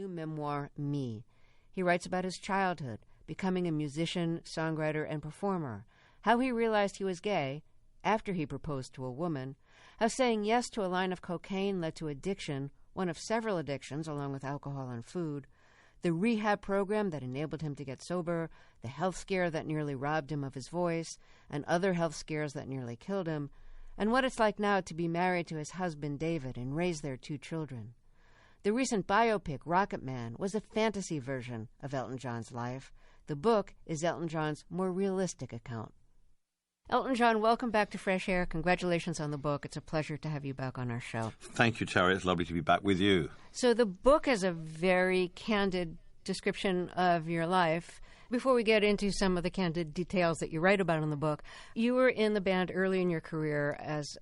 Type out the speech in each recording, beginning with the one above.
new memoir, Me. He writes about his childhood, becoming a musician, songwriter, and performer, how he realized he was gay after he proposed to a woman, how saying yes to a line of cocaine led to addiction, one of several addictions along with alcohol and food, the rehab program that enabled him to get sober, the health scare that nearly robbed him of his voice, and other health scares that nearly killed him, and what it's like now to be married to his husband David and raise their 2 children. The recent biopic, Rocket Man, was a fantasy version of Elton John's life. The book is Elton John's more realistic account. Elton John, welcome back to Fresh Air. Congratulations on the book. It's a pleasure to have you back on our show. Thank you, Terry. It's lovely to be back with you. So the book is a very candid description of your life. Before we get into some of the candid details that you write about in the book, you were in the band early in your career as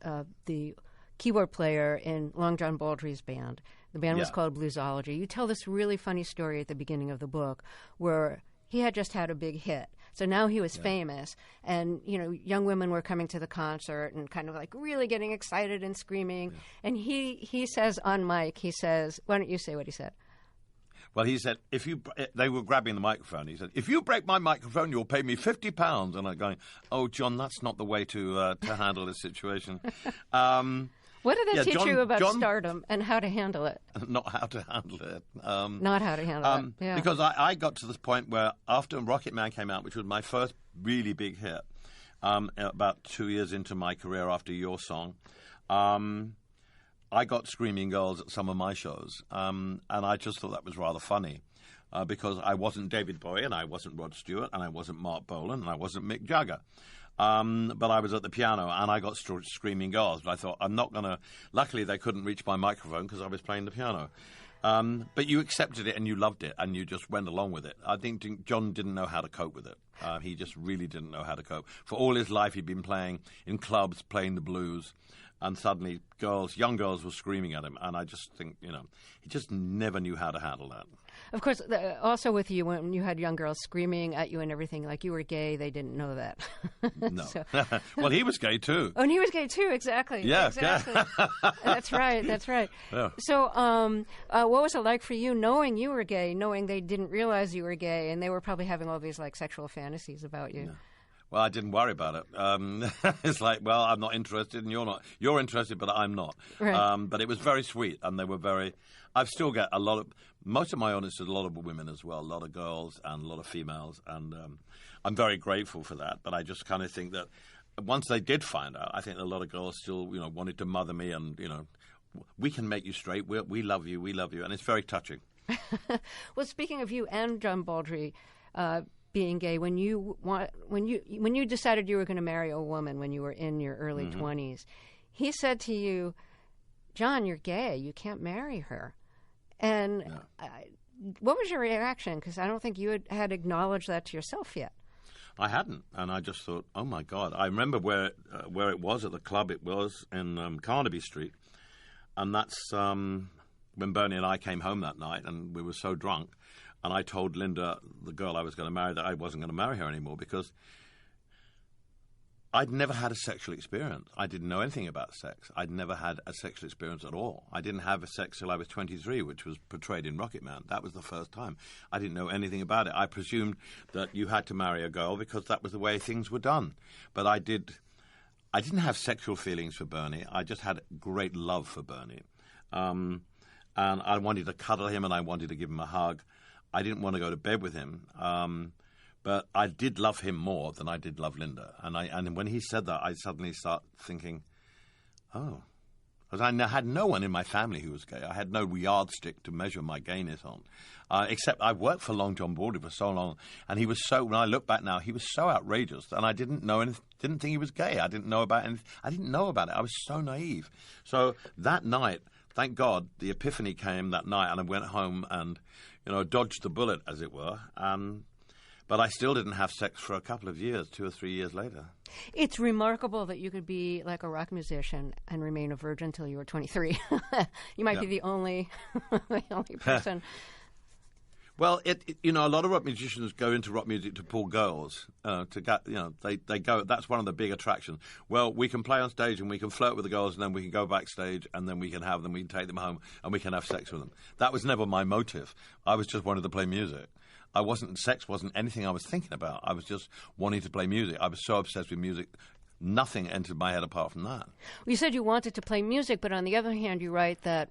the keyboard player in Long John Baldry's band. The band was called Bluesology. You tell this really funny story at the beginning of the book where he had just had a big hit. So now he was famous, and, you know, young women were coming to the concert and kind of like really getting excited and screaming. Yeah. And he says on mic, he says, why don't you say what he said? Well, he said, they were grabbing the microphone. He said, if you break my microphone, you'll pay me £50. And I'm going, oh, John, that's not the way to handle this situation. What did that teach you about stardom and how to handle it? Not how to handle it. Not how to handle it, yeah. Because I got to this point where after Rocket Man came out, which was my first really big hit, about 2 years into my career after your song, I got screaming girls at some of my shows, and I just thought that was rather funny. Because I wasn't David Bowie, and I wasn't Rod Stewart, and I wasn't Mark Bolan, and I wasn't Mick Jagger. But I was at the piano, and I got screaming girls. But I thought, I'm not going to... Luckily, they couldn't reach my microphone because I was playing the piano. But you accepted it, and you loved it, and you just went along with it. I think John didn't know how to cope with it. He just really didn't know how to cope. For all his life, he'd been playing in clubs, playing the blues, and suddenly young girls were screaming at him. And I just think, you know, he just never knew how to handle that. Of course, also with you, when you had young girls screaming at you and everything, like you were gay, they didn't know that. No. Well, he was gay too. Oh, and he was gay too, exactly. Yeah, exactly. Yeah. That's right. Yeah. So what was it like for you knowing you were gay, knowing they didn't realize you were gay, and they were probably having all these like sexual fantasies about you? Yeah. Well, I didn't worry about it. It's like, well, I'm not interested and you're not. You're interested, but I'm not. Right. But it was very sweet, and they were very... I've still got most of my audience is a lot of women as well, a lot of girls and a lot of females, and I'm very grateful for that. But I just kind of think that once they did find out, I think a lot of girls still, you know, wanted to mother me and, you know, we can make you straight, we love you, and it's very touching. Well, speaking of you and John Baldry, being gay, when you decided you were going to marry a woman when you were in your early 20s, he said to you, John, you're gay. You can't marry her. And what was your reaction? Because I don't think you had acknowledged that to yourself yet. I hadn't, and I just thought, oh my God. I remember where it was at the club. It was in Carnaby Street, and that's when Bernie and I came home that night, and we were so drunk. And I told Linda, the girl I was going to marry, that I wasn't going to marry her anymore because I'd never had a sexual experience. I didn't know anything about sex. I'd never had a sexual experience at all. I didn't have a sex till I was 23, which was portrayed in Rocket Man. That was the first time. I didn't know anything about it. I presumed that you had to marry a girl because that was the way things were done. But I didn't have sexual feelings for Bernie. I just had great love for Bernie. And I wanted to cuddle him and I wanted to give him a hug. I didn't want to go to bed with him, but I did love him more than I did love Linda. And when he said that, I suddenly started thinking, oh, because I had no one in my family who was gay. I had no yardstick to measure my gayness on, except I worked for Long John Baldry for so long, and he was so. When I look back now, he was so outrageous, and I didn't think he was gay. I didn't know about anything. I didn't know about it. I was so naive. So that night, thank God, the epiphany came that night, and I went home and, you know, dodged the bullet, as it were. But I still didn't have sex for a couple of years, 2 or 3 years later. It's remarkable that you could be like a rock musician and remain a virgin until you were 23. You might be the only person. Well, a lot of rock musicians go into rock music to pull girls. To get, they go. That's one of the big attractions. Well, we can play on stage and we can flirt with the girls, and then we can go backstage, and then we can have them. We can take them home, and we can have sex with them. That was never my motive. I was just wanted to play music. Sex wasn't anything I was thinking about. I was just wanting to play music. I was so obsessed with music. Nothing entered my head apart from that. You said you wanted to play music, but on the other hand, you write that,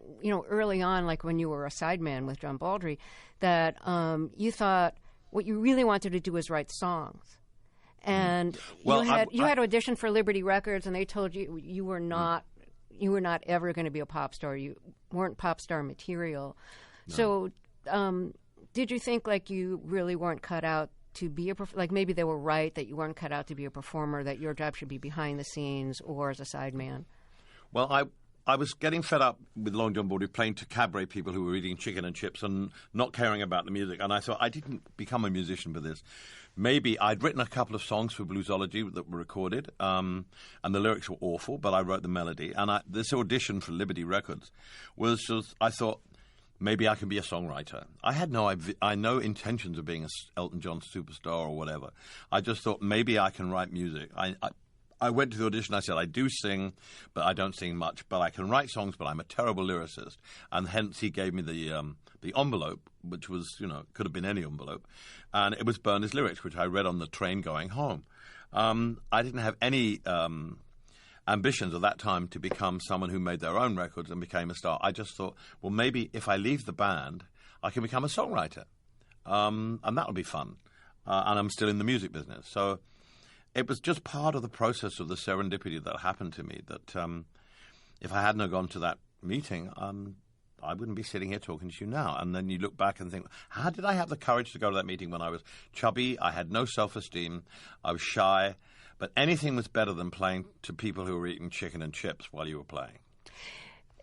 early on, like when you were a sideman with John Baldry, that you thought what you really wanted to do was write songs. And you had auditioned for Liberty Records, and they told you you were not ever going to be a pop star. You weren't pop star material. No. So did you think like you really weren't cut out to be like maybe they were right that you weren't cut out to be a performer, that your job should be behind the scenes or as a sideman? Well, I was getting fed up with Long John Baldry playing to cabaret people who were eating chicken and chips and not caring about the music. And I thought, I didn't become a musician for this. Maybe I'd written a couple of songs for Bluesology that were recorded, and the lyrics were awful, but I wrote the melody. And this audition for Liberty Records was just, I thought, maybe I can be a songwriter. I had no intentions of being a Elton John superstar or whatever. I just thought maybe I can write music. I went to the audition. I said, I do sing, but I don't sing much. But I can write songs, but I'm a terrible lyricist. And hence he gave me the envelope, which was, could have been any envelope. And it was Bernie's lyrics, which I read on the train going home. I didn't have any ambitions at that time to become someone who made their own records and became a star. I just thought, well, maybe if I leave the band, I can become a songwriter. And that'll be fun. And I'm still in the music business. So it was just part of the process of the serendipity that happened to me that if I hadn't gone to that meeting, I wouldn't be sitting here talking to you now. And then you look back and think, how did I have the courage to go to that meeting when I was chubby? I had no self-esteem. I was shy. But anything was better than playing to people who were eating chicken and chips while you were playing.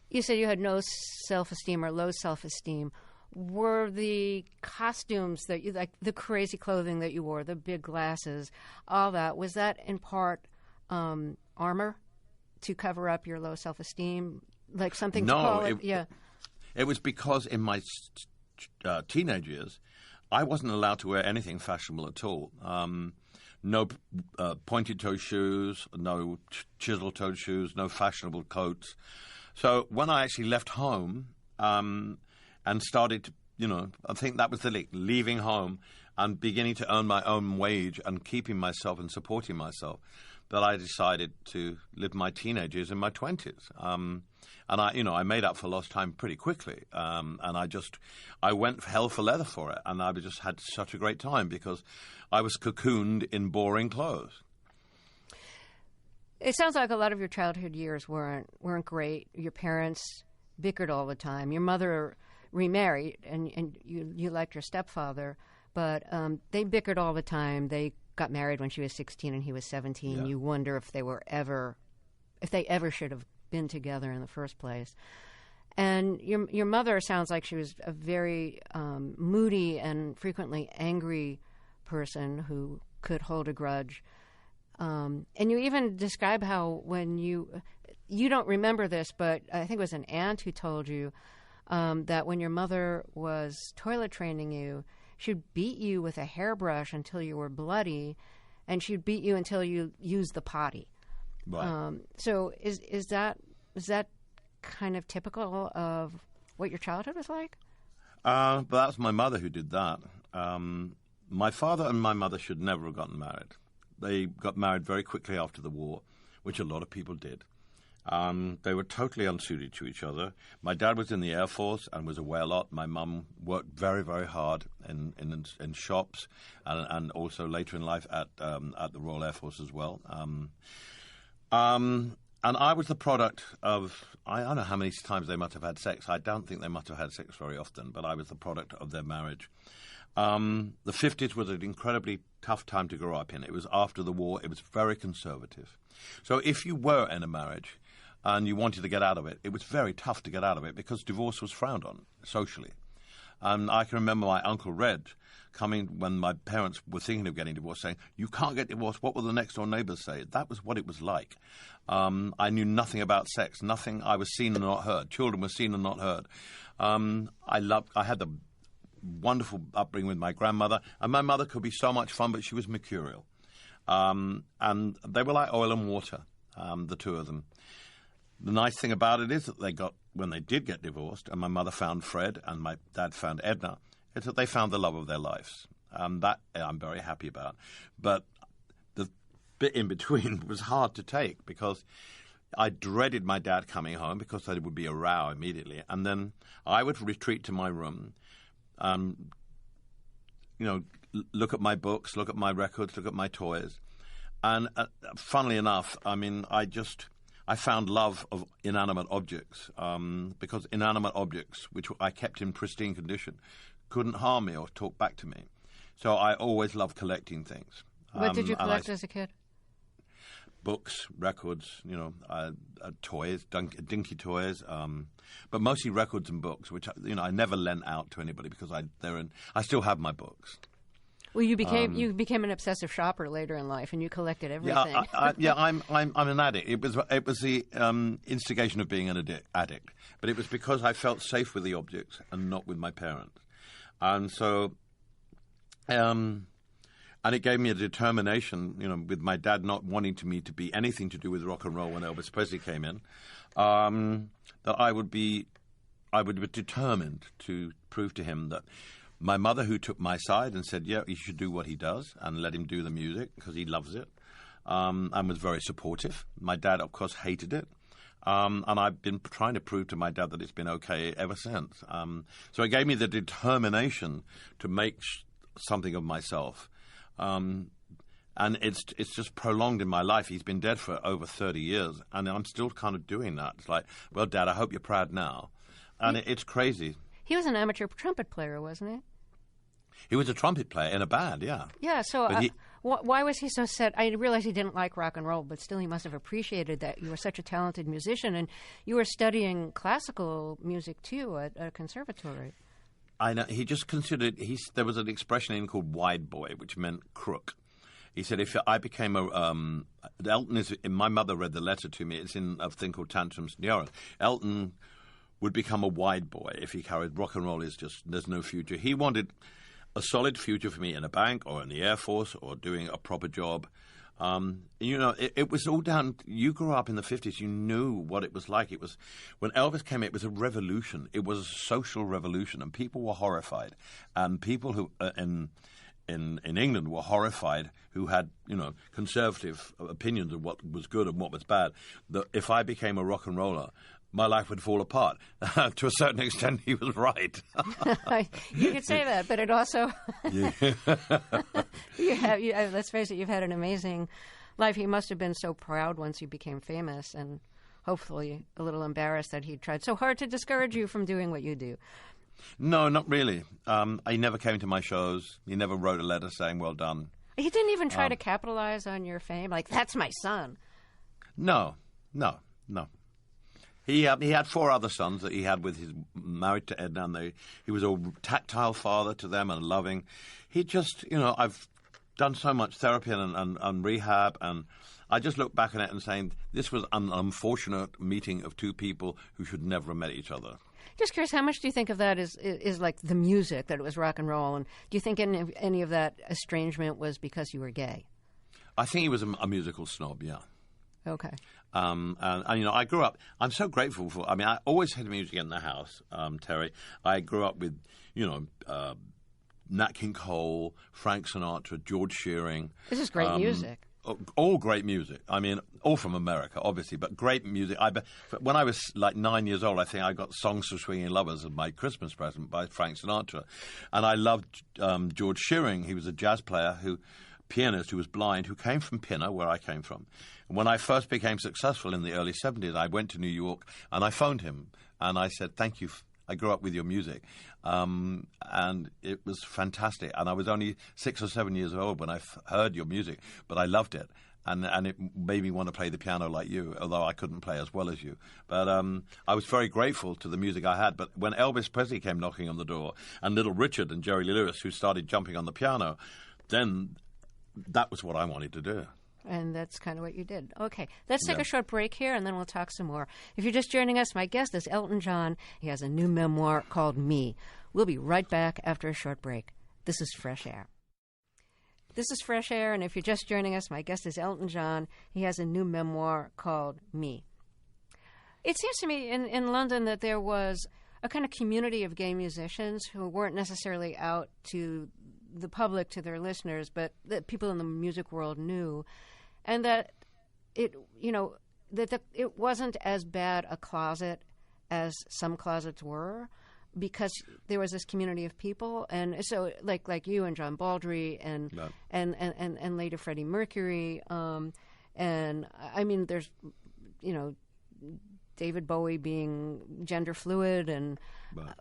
You said you had no self-esteem or low self-esteem. Were the costumes that you, like the crazy clothing that you wore, the big glasses, all that, was that in part armor to cover up your low self-esteem? Like something to call it? Yeah. It was because in my teenage years, I wasn't allowed to wear anything fashionable at all. No pointed-toe shoes, no chisel-toed shoes, no fashionable coats. So when I actually left home and started to, I think that was the leaving home and beginning to earn my own wage and keeping myself and supporting myself, that I decided to live my teenage years in my 20s. And I made up for lost time pretty quickly. And I went hell for leather for it. And I just had such a great time because I was cocooned in boring clothes. It sounds like a lot of your childhood years weren't great. Your parents bickered all the time. Your mother remarried, and you liked your stepfather, but they bickered all the time. They got married when she was 16 and he was 17. Yeah. You wonder if they ever should have been together in the first place. And your mother sounds like she was a very moody and frequently angry person who could hold a grudge. And you even describe how when you don't remember this, but I think it was an aunt who told you that when your mother was toilet training you, she'd beat you with a hairbrush until you were bloody, and she'd beat you until you used the potty. Right. So is that kind of typical of what your childhood was like? But that was my mother who did that. My father and my mother should never have gotten married. They got married very quickly after the war, which a lot of people did. They were totally unsuited to each other. My dad was in the Air Force and was away a lot. My mum worked very, very hard in shops and also later in life at the Royal Air Force as well. And I was the product of, I don't know how many times they must have had sex. I don't think they must have had sex very often, but I was the product of their marriage. The 50s was an incredibly tough time to grow up in. It was after the war. It was very conservative. So if you were in a marriage and you wanted to get out of it, it was very tough to get out of it because divorce was frowned on socially. And I can remember my Uncle Red coming when my parents were thinking of getting divorced, saying, "You can't get divorced. What will the next door neighbors say?" That was what it was like. I knew nothing about sex, nothing. I was seen and not heard. Children were seen and not heard. I had the wonderful upbringing with my grandmother, and my mother could be so much fun, but she was mercurial. And they were like oil and water, the two of them. The nice thing about it is that when they did get divorced, and my mother found Fred and my dad found Edna, is that they found the love of their lives. That I'm very happy about. But the bit in between was hard to take because I dreaded my dad coming home because there would be a row immediately. And then I would retreat to my room, look at my books, look at my records, look at my toys. And funnily enough, I mean, I found love of inanimate objects because inanimate objects, which I kept in pristine condition, couldn't harm me or talk back to me. So I always loved collecting things. What did you collect as a kid? Books, records, toys, dinky toys, but mostly records and books, which I never lent out to anybody because I still have my books. Well, you became an obsessive shopper later in life, and you collected everything. I'm an addict. It was the instigation of being an addict, but it was because I felt safe with the objects and not with my parents, and so, and it gave me a determination, with my dad not wanting me to be anything to do with rock and roll when Elvis Presley came in, that I would be determined to prove to him that. My mother, who took my side and said, yeah, you should do what he does and let him do the music because he loves it, and was very supportive. My dad, of course, hated it. And I've been trying to prove to my dad that it's been okay ever since. So it gave me the determination to make something of myself. And it's just prolonged in my life. He's been dead for over 30 years, and I'm still kind of doing that. It's like, well, Dad, I hope you're proud now. And it's crazy. He was an amateur trumpet player, wasn't he? He was a trumpet player in a band, yeah. Yeah, so why was he so set? I realize he didn't like rock and roll, but still he must have appreciated that you were such a talented musician, and you were studying classical music, too, at a conservatory. I know. He just considered, there was an expression in him called wide boy, which meant crook. He said, if I became Elton is, my mother read the letter to me, it's in a thing called Tantrums and Yarns. Elton would become a wide boy if he carried rock and roll is just, there's no future. He wanted a solid future for me in a bank or in the Air Force or doing a proper job. It was all down, you grew up in the 50s, you knew what it was like. It was, when Elvis came, it was a revolution. It was a social revolution, and people were horrified. And people who, in England were horrified who had, conservative opinions of what was good and what was bad, that if I became a rock and roller, my life would fall apart. To a certain extent, he was right. You could say that, but it also... let's face it, you've had an amazing life. He must have been so proud once you became famous, and hopefully a little embarrassed that he tried so hard to discourage you from doing what you do. No, not really. He never came to my shows. He never wrote a letter saying, well done. He didn't even try to capitalize on your fame? Like, that's my son. No. He had 4 other sons that he had with his married to Edna, and he was a tactile father to them and loving. He just, I've done so much therapy and rehab, and I just look back on it and saying this was an unfortunate meeting of 2 people who should never have met each other. Just curious, how much do you think of that is like the music, that it was rock and roll, and do you think any of that estrangement was because you were gay? I think he was a musical snob, yeah. Okay. And I grew up. I'm so grateful for. I mean, I always had music in the house, Terry. I grew up with, Nat King Cole, Frank Sinatra, George Shearing. This is great music. All great music. I mean, all from America, obviously, but great music. When I was like 9 years old, I think I got Songs for Swinging Lovers as my Christmas present by Frank Sinatra, and I loved George Shearing. He was a jazz player pianist who was blind, who came from Pinner, where I came from. And when I first became successful in the early 70s, I went to New York and I phoned him and I said, thank you, I grew up with your music. And it was fantastic. And I was only 6 or 7 years old when I heard your music, but I loved it. And it made me want to play the piano like you, although I couldn't play as well as you. But I was very grateful to the music I had. But when Elvis Presley came knocking on the door, and Little Richard and Jerry Lee Lewis, who started jumping on the piano, then that was what I wanted to do. And that's kind of what you did. Okay, let's take a short break here, and then we'll talk some more. If you're just joining us, my guest is Elton John. He has a new memoir called Me. We'll be right back after a short break. This is Fresh Air. This is Fresh Air, and if you're just joining us, my guest is Elton John. He has a new memoir called Me. It seems to me in London that there was a kind of community of gay musicians who weren't necessarily out to the public, to their listeners, but that people in the music world knew, and that it wasn't as bad a closet as some closets were, because there was this community of people. And so like you and John Baldry and later Freddie Mercury, and I mean there's David Bowie being gender fluid, and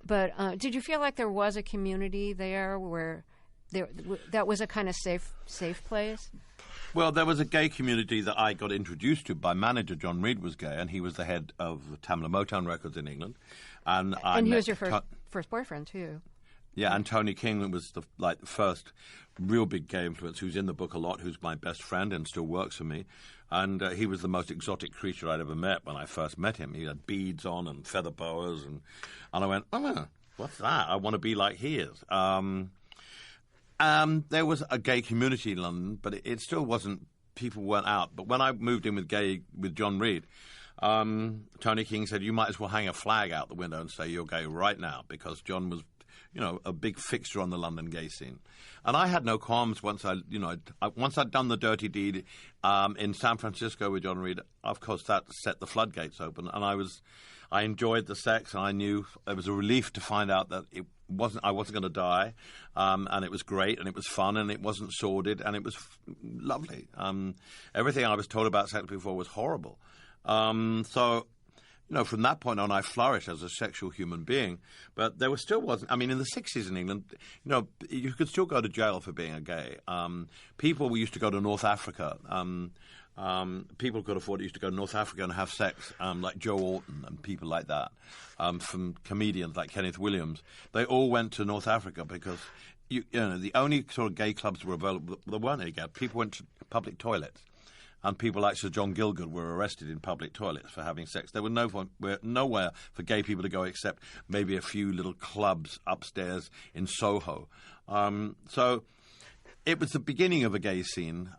but did you feel like there was a community there where that was a kind of safe place? Well, there was a gay community that I got introduced to. My manager, John Reid, was gay, and he was the head of Tamla Motown Records in England. And he was your first boyfriend, too. Yeah, and Tony King was the first real big gay influence, who's in the book a lot, who's my best friend and still works for me. And he was the most exotic creature I'd ever met when I first met him. He had beads on and feather boas, and I went, oh, what's that? I want to be like he is. There was a gay community in London, but it still wasn't, people weren't out. But when I moved in with John Reid, Tony King said, you might as well hang a flag out the window and say you're gay right now, because John was, a big fixture on the London gay scene. And I had no qualms once once I'd done the dirty deed in San Francisco with John Reid. Of course, that set the floodgates open, and I enjoyed the sex, and I knew it was a relief to find out that I wasn't going to die, and it was great, and it was fun, and it wasn't sordid, and it was lovely. Everything I was told about sex before was horrible. So, from that point on, I flourished as a sexual human being. But there wasn't. I mean, in the 60s in England, you could still go to jail for being a gay. People used to go to North Africa. People who could afford it used to go to North Africa and have sex, like Joe Alton and people like that, from comedians like Kenneth Williams. They all went to North Africa because, the only sort of gay clubs were available. There weren't any gay. People went to public toilets. And people like Sir John Gielgud were arrested in public toilets for having sex. There was nowhere for gay people to go except maybe a few little clubs upstairs in Soho. So it was the beginning of a gay scene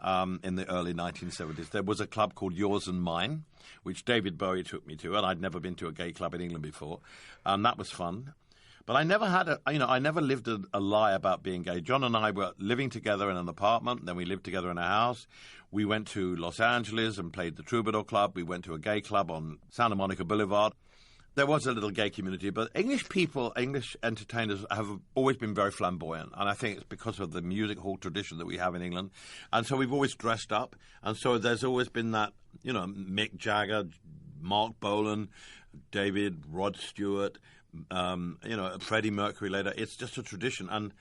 in the early 1970s. There was a club called Yours and Mine, which David Bowie took me to, and I'd never been to a gay club in England before. That was fun. But I never had I never lived a lie about being gay. John and I were living together in an apartment, then we lived together in a house. We went to Los Angeles and played the Troubadour Club. We went to a gay club on Santa Monica Boulevard. There was a little gay community, but English entertainers have always been very flamboyant, and I think it's because of the music hall tradition that we have in England. And so we've always dressed up, and so there's always been that, Mick Jagger, Mark Bolan, David, Rod Stewart, Freddie Mercury later. It's just a tradition, and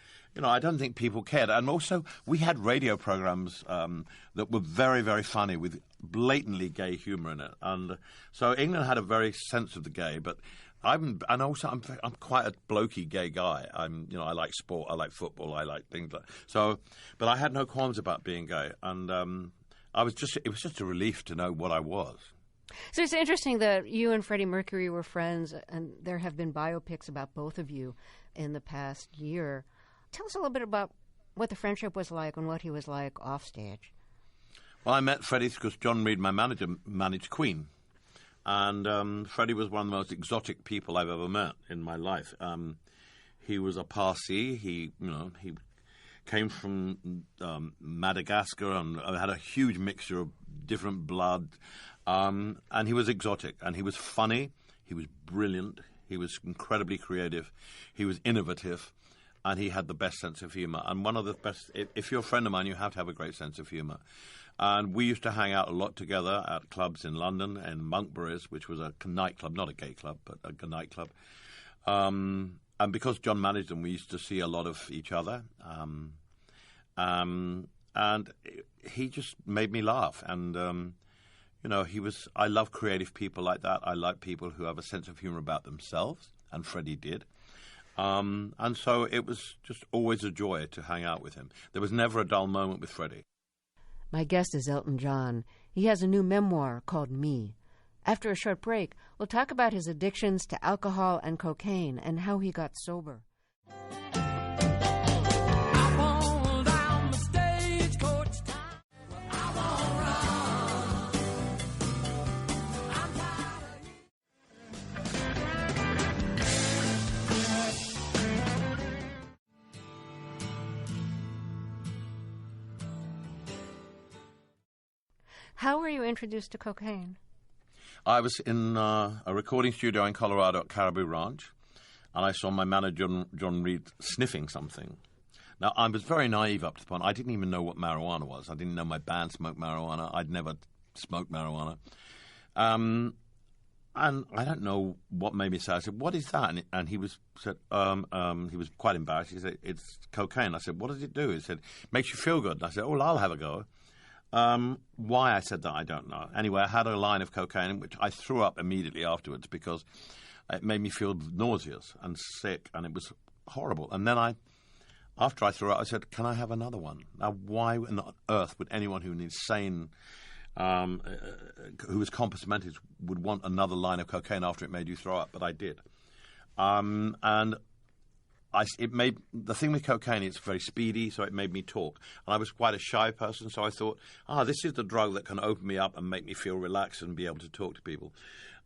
I don't think people cared. And also, we had radio programs that were very, very funny with blatantly gay humor in it. And so England had a very sense of the gay. But I'm quite a blokey gay guy. I like sport, I like football, I like things like so. But I had no qualms about being gay, and it was just a relief to know what I was. So it's interesting that you and Freddie Mercury were friends, and there have been biopics about both of you in the past year. Tell us a little bit about what the friendship was like and what he was like off stage. Well, I met Freddie because John Reid, my manager, managed Queen. And Freddie was one of the most exotic people I've ever met in my life. He was a Parsi. He came from Madagascar and had a huge mixture of different blood. And he was exotic, and he was funny, he was brilliant, he was incredibly creative, he was innovative, and he had the best sense of humour. And one of the best, if you're a friend of mine, you have to have a great sense of humour. And we used to hang out a lot together at clubs in London, and Monkberry's, which was a nightclub, not a gay club, but a nightclub. And because John managed them, we used to see a lot of each other. And he just made me laugh, and I love creative people like that. I like people who have a sense of humor about themselves, and Freddie did. And so it was just always a joy to hang out with him. There was never a dull moment with Freddie. My guest is Elton John. He has a new memoir called Me. After a short break, we'll talk about his addictions to alcohol and cocaine and how he got sober. How were you introduced to cocaine? I was in a recording studio in Colorado at Caribou Ranch, and I saw my manager, John Reed, sniffing something. Now, I was very naive up to the point. I didn't even know what marijuana was. I didn't know my band smoked marijuana. I'd never smoked marijuana. And I don't know what made me say. I said, "What is that?" And he was quite embarrassed. He said, "It's cocaine." I said, "What does it do?" He said, "Makes you feel good." And I said, "Oh, well, I'll have a go." Why I said that, I don't know. Anyway, I had a line of cocaine, which I threw up immediately afterwards because it made me feel nauseous and sick, and it was horrible. And then after I threw up, I said, "Can I have another one?" Now, why on earth would anyone who's insane, who is compass mentis, would want another line of cocaine after it made you throw up? But I did. The thing with cocaine, it's very speedy, so it made me talk. And I was quite a shy person, so I thought, this is the drug that can open me up and make me feel relaxed and be able to talk to people.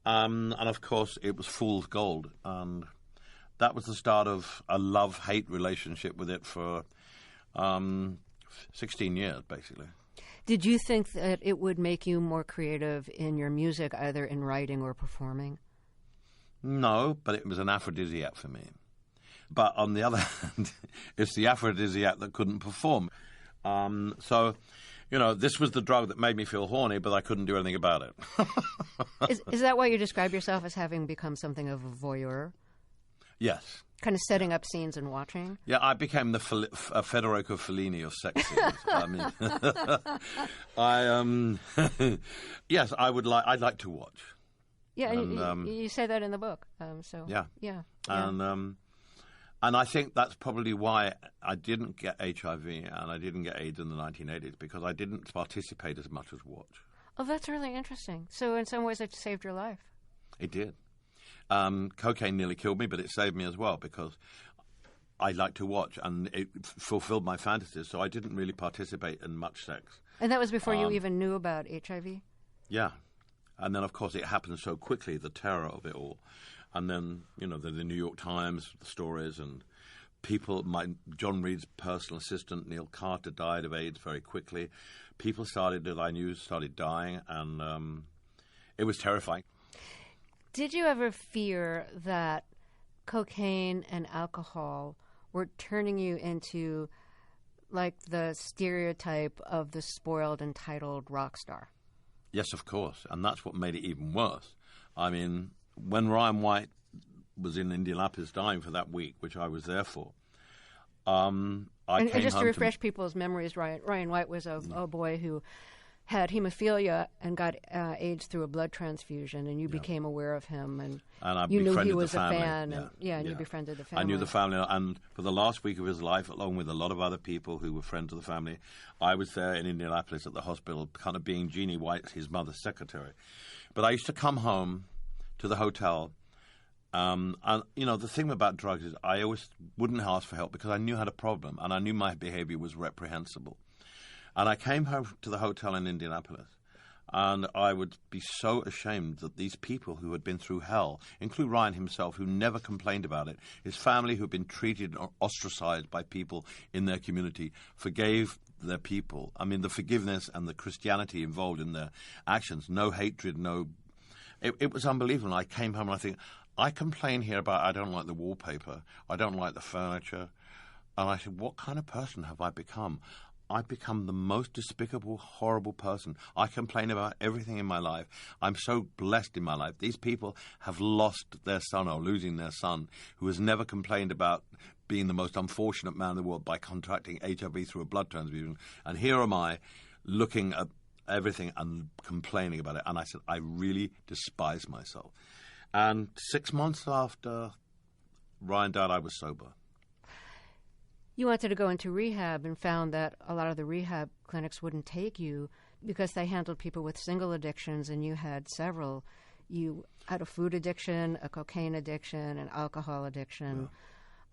And of course, it was fool's gold. And that was the start of a love-hate relationship with it for 16 years, basically. Did you think that it would make you more creative in your music, either in writing or performing? No, but it was an aphrodisiac for me. But on the other hand, it's the aphrodisiac that couldn't perform. This was the drug that made me feel horny, but I couldn't do anything about it. Is that why you describe yourself as having become something of a voyeur? Yes. Kind of setting up scenes and watching? Yeah, I became the Federico Fellini of sex scenes. Yes, I'd like to watch. Yeah, and you say that in the book. Yeah. And I think that's probably why I didn't get HIV and I didn't get AIDS in the 1980s, because I didn't participate as much as watch. Oh, that's really interesting. So in some ways it saved your life. It did. Cocaine nearly killed me, but it saved me as well, because I like to watch and it fulfilled my fantasies, so I didn't really participate in much sex. And that was before you even knew about HIV? Yeah. And then, of course, it happened so quickly, the terror of it all. And then, the New York Times, the stories, and people, John Reed's personal assistant, Neil Carter, died of AIDS very quickly. People that I knew started dying, and it was terrifying. Did you ever fear that cocaine and alcohol were turning you into, like, the stereotype of the spoiled, entitled rock star? Yes, of course, and that's what made it even worse. I mean, when Ryan White was in Indianapolis dying for that week, which I was there for, and just to refresh people's memories, Ryan White was a boy who had hemophilia and got AIDS through a blood transfusion, and you became aware of him, and you knew he was a fan, and you befriended the family. I knew the family, and for the last week of his life, along with a lot of other people who were friends of the family, I was there in Indianapolis at the hospital, kind of being Jeannie White, his mother's secretary. But I used to come home to the hotel, and the thing about drugs is I always wouldn't ask for help because I knew I had a problem, and I knew my behavior was reprehensible. And I came home to the hotel in Indianapolis, and I would be so ashamed that these people who had been through hell, including Ryan himself, who never complained about it, his family who had been treated or ostracized by people in their community, forgave their people. I mean, the forgiveness and the Christianity involved in their actions, no hatred, It was unbelievable. I came home and I think, I complain here about I don't like the wallpaper, I don't like the furniture. And I said, what kind of person have I become? I've become the most despicable, horrible person. I complain about everything in my life. I'm so blessed in my life. These people have lost their son or losing their son, who has never complained about being the most unfortunate man in the world by contracting HIV through a blood transfusion. And here am I looking at everything and complaining about it. And I said, I really despise myself. And 6 months after Ryan died, I was sober. You wanted to go into rehab and found that a lot of the rehab clinics wouldn't take you because they handled people with single addictions, and you had several. You had a food addiction, a cocaine addiction, an alcohol addiction.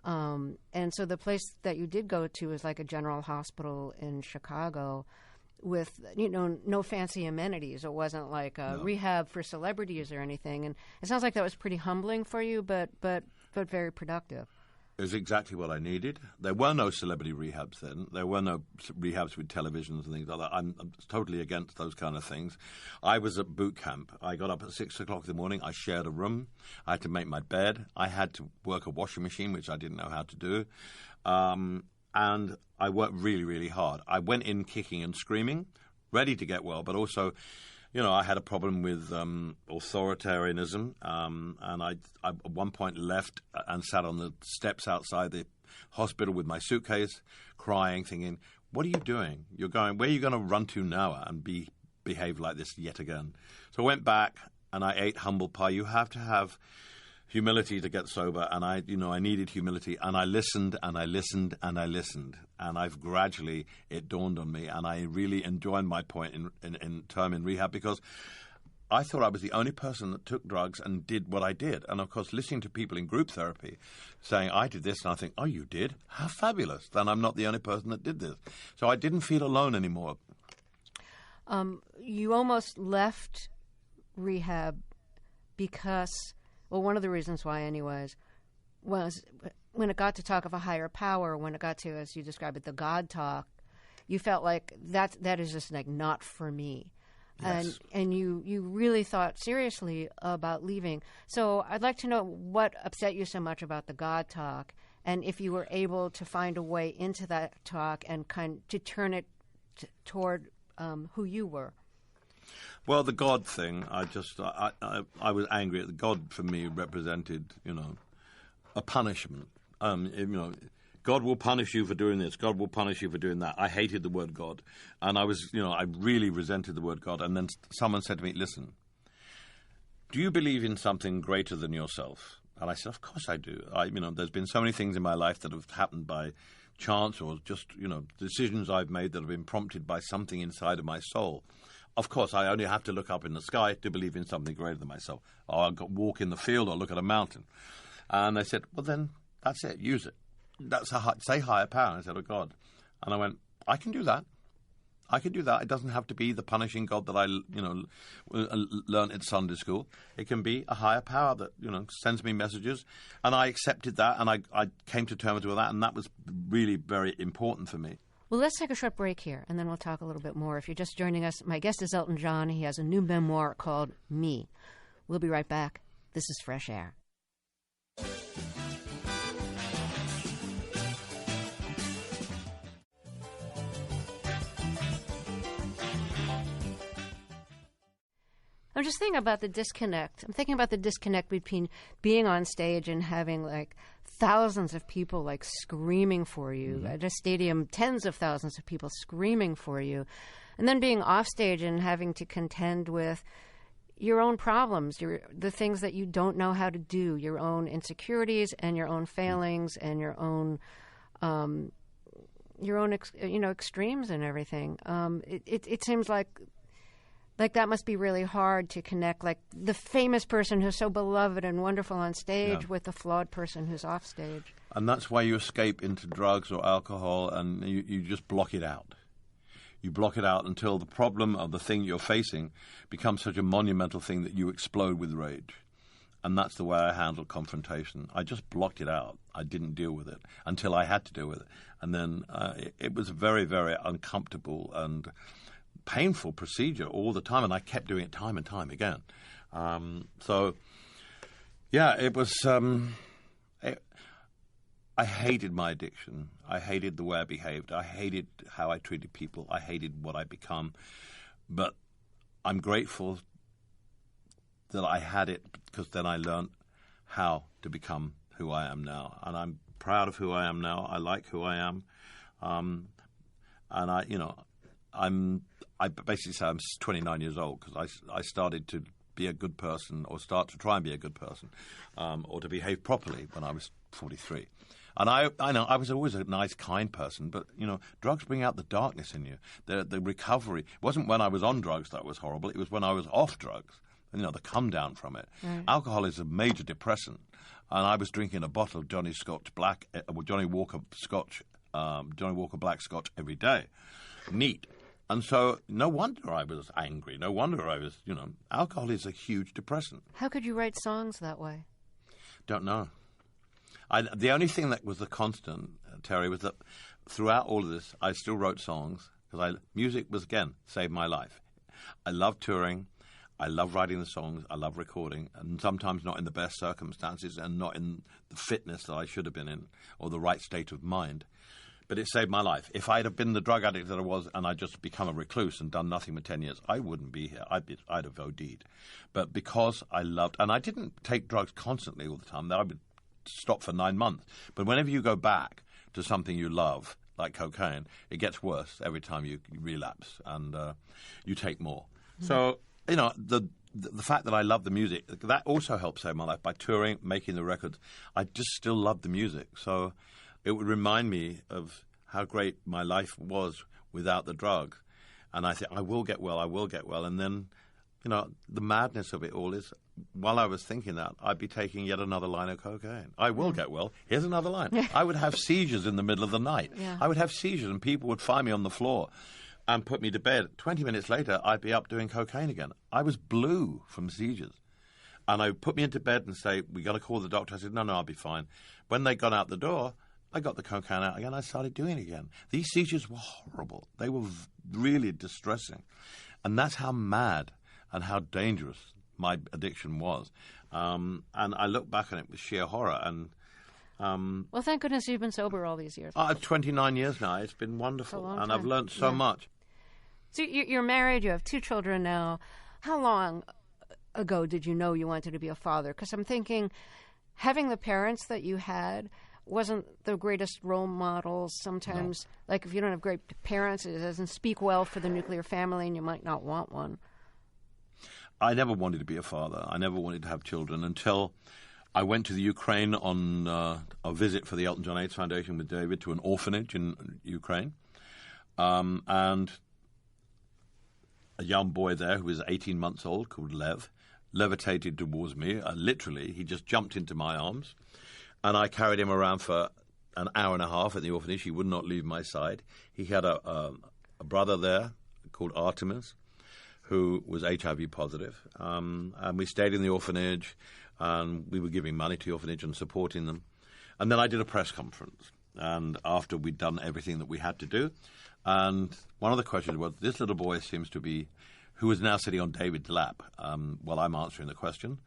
Yeah. And so the place that you did go to was like a general hospital in Chicago with, no fancy amenities. It wasn't like a rehab for celebrities or anything. And it sounds like that was pretty humbling for you, but very productive. It was exactly what I needed. There were no celebrity rehabs then. There were no rehabs with televisions and things like that. I'm totally against those kind of things. I was at boot camp. I got up at 6 o'clock in the morning. I shared a room. I had to make my bed. I had to work a washing machine, which I didn't know how to do. And I worked really, really hard. I went in kicking and screaming, ready to get well, but also, I had a problem with authoritarianism, and I at one point left and sat on the steps outside the hospital with my suitcase, crying, thinking, what are you doing? Where are you going to run to now and behave like this yet again? So I went back and I ate humble pie. You have to have humility to get sober, and I needed humility, and I listened, and I listened, and I listened, and I've gradually, it dawned on me, and I really enjoyed my point in rehab, because I thought I was the only person that took drugs and did what I did. And of course, listening to people in group therapy saying, I did this, and I think, oh, you did? How fabulous. Then I'm not the only person that did this. So I didn't feel alone anymore. You almost left rehab because, well, one of the reasons why anyways, was when it got to talk of a higher power, when it got to, as you describe it, the God talk, you felt like that is just like not for me. Yes. And you really thought seriously about leaving. So I'd like to know what upset you so much about the God talk, and if you were able to find a way into that talk and to turn it toward who you were. Well, the God thing, I was angry at the God. For me, represented, a punishment. God will punish you for doing this. God will punish you for doing that. I hated the word God, and I really resented the word God. And then someone said to me, "Listen, do you believe in something greater than yourself?" And I said, "Of course I do. There's been so many things in my life that have happened by chance, or just decisions I've made that have been prompted by something inside of my soul. Of course, I only have to look up in the sky to believe in something greater than myself. Or I'll walk in the field or look at a mountain." And they said, "Well, then that's it. Use it. That's say higher power." And I said, "Oh, God." And I went, "I can do that. I can do that. It doesn't have to be the punishing God that I, learned at Sunday school. It can be a higher power that, sends me messages." And I accepted that, and I came to terms with that, and that was really very important for me. Well, let's take a short break here, and then we'll talk a little bit more. If you're just joining us, my guest is Elton John. He has a new memoir called Me. We'll be right back. This is Fresh Air. I'm just thinking about the disconnect. I'm thinking about the disconnect between being on stage and having like thousands of people like screaming for you at a stadium, tens of thousands of people screaming for you, and then being off stage and having to contend with your own problems, the things that you don't know how to do, your own insecurities and your own failings and your own extremes and everything. It seems like that must be really hard to connect, like the famous person who's so beloved and wonderful on stage with the flawed person who's off stage. And that's why you escape into drugs or alcohol, and you just block it out. You block it out until the problem of the thing you're facing becomes such a monumental thing that you explode with rage. And that's the way I handled confrontation. I just blocked it out. I didn't deal with it until I had to deal with it. And then it was very, very uncomfortable and painful procedure all the time, and I kept doing it time and time again. It was. I hated my addiction. I hated the way I behaved. I hated how I treated people. I hated what I become. But I'm grateful that I had it, because then I learned how to become who I am now, and I'm proud of who I am now. I like who I am, and I basically say I'm 29 years old because I started to be a good person, or start to try and be a good person, or to behave properly when I was 43. And I know I was always a nice, kind person, but, drugs bring out the darkness in you. The recovery. It wasn't when I was on drugs that was horrible. It was when I was off drugs, the come down from it. Right. Alcohol is a major depressant. And I was drinking a bottle of Johnny Walker Black Scotch every day. Neat. And so no wonder I was angry. No wonder I was, alcohol is a huge depressant. How could you write songs that way? Don't know. The only thing that was the constant, Terry, was that throughout all of this, I still wrote songs because music was, again, saved my life. I love touring. I love writing the songs. I love recording, and sometimes not in the best circumstances and not in the fitness that I should have been in or the right state of mind. But it saved my life. If I'd have been the drug addict that I was and I'd just become a recluse and done nothing for 10 years, I wouldn't be here. I'd have OD'd. But because I loved, and I didn't take drugs constantly all the time. I would stop for 9 months. But whenever you go back to something you love, like cocaine, it gets worse every time you relapse and you take more. Mm-hmm. So, the fact that I love the music, that also helped save my life. By touring, making the records, I just still love the music. So it would remind me of how great my life was without the drugs. And I think, I will get well. And then, the madness of it all is, while I was thinking that, I'd be taking yet another line of cocaine. I will get well. Here's another line. I would have seizures in the middle of the night. Yeah. I would have seizures and people would find me on the floor and put me to bed. 20 minutes later, I'd be up doing cocaine again. I was blue from seizures. And they put me into bed and say, we got to call the doctor. I said, no, I'll be fine. When they got out the door, I got the cocaine out again. I started doing it again. These seizures were horrible. They were really distressing. And that's how mad and how dangerous my addiction was. And I look back on it with sheer horror. And well, thank goodness you've been sober all these years. 29 years now. It's been wonderful. And I've learned so much. So you're married. You have 2 children now. How long ago did you know you wanted to be a father? Because I'm thinking having the parents that you had wasn't the greatest role models. Sometimes, like if you don't have great parents, it doesn't speak well for the nuclear family and you might not want one. I never wanted to be a father. I never wanted to have children until I went to the Ukraine on a visit for the Elton John AIDS Foundation with David to an orphanage in Ukraine. And a young boy there who was 18 months old called Lev levitated towards me. Literally, he just jumped into my arms. And I carried him around for an hour and a half at the orphanage. He would not leave my side. He had a brother there called Artemis, who was HIV positive. And we stayed in the orphanage, and we were giving money to the orphanage and supporting them. And then I did a press conference. And after we'd done everything that we had to do, and one of the questions was, this little boy seems to be, who is now sitting on David's lap while I'm answering the question,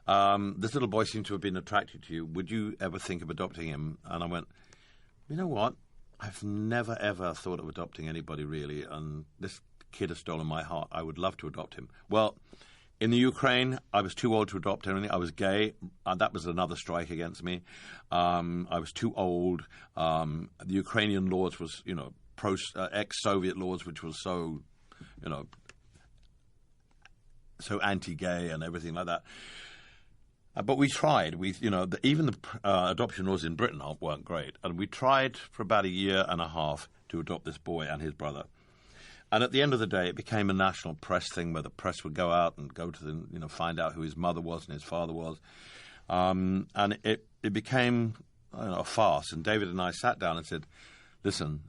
this little boy seems to have been attracted to you. Would you ever think of adopting him? And I went, you know what? I've never, ever thought of adopting anybody, really. And this kid has stolen my heart. I would love to adopt him. Well, in the Ukraine, I was too old to adopt anything. I was gay. That was another strike against me. I was too old. The Ukrainian laws was, ex-Soviet laws, which was so, so anti-gay and everything like that. But we tried. Even the adoption laws in Britain weren't great. And we tried for about a year and a half to adopt this boy and his brother. And at the end of the day, it became a national press thing where the press would go out and go to the, find out who his mother was and his father was. And it became a farce. And David and I sat down and said, listen,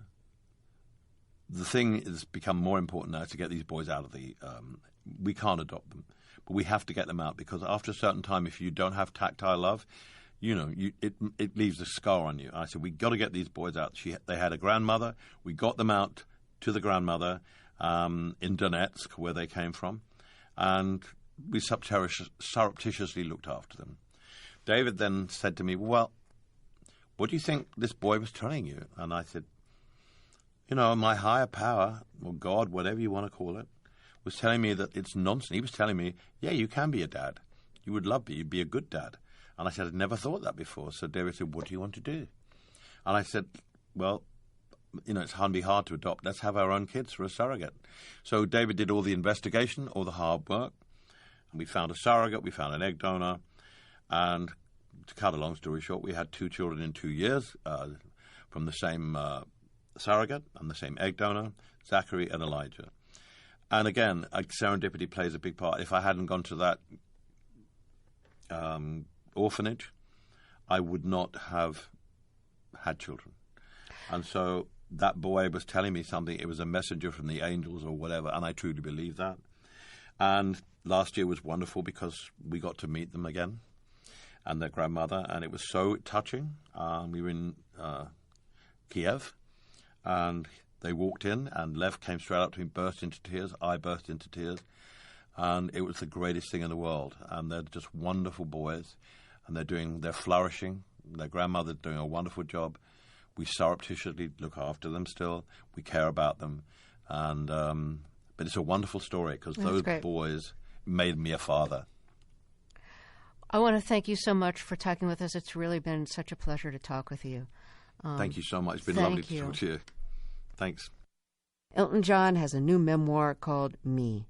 the thing has become more important now to get these boys out of the... we can't adopt them, but we have to get them out because after a certain time, if you don't have tactile love, it leaves a scar on you. I said, we got to get these boys out. They had a grandmother. We got them out to the grandmother in Donetsk, where they came from, and we surreptitiously looked after them. David then said to me, well, what do you think this boy was telling you? And I said, my higher power, or God, whatever you want to call it, was telling me that it's nonsense. He was telling me, yeah, you can be a dad. You would love me. You'd be a good dad. And I said, I'd never thought that before. So David said, what do you want to do? And I said, well, it's going to be hard to adopt. Let's have our own kids for a surrogate. So David did all the investigation, all the hard work. And we found a surrogate. We found an egg donor. And to cut a long story short, we had 2 children in 2 years from the same surrogate and the same egg donor, Zachary and Elijah. And again, serendipity plays a big part. If I hadn't gone to that orphanage, I would not have had children. And so that boy was telling me something. It was a messenger from the angels or whatever, and I truly believe that. And last year was wonderful because we got to meet them again and their grandmother, and it was so touching. We were in Kiev, and they walked in, and Lev came straight up to me, burst into tears. I burst into tears, and it was the greatest thing in the world. And they're just wonderful boys, and they're flourishing. Their grandmother's doing a wonderful job. We surreptitiously look after them still. We care about them, and but it's a wonderful story because those boys made me a father. I want to thank you so much for talking with us. It's really been such a pleasure to talk with you. Thank you so much. It's been lovely to talk to you. Thanks. Elton John has a new memoir called Me.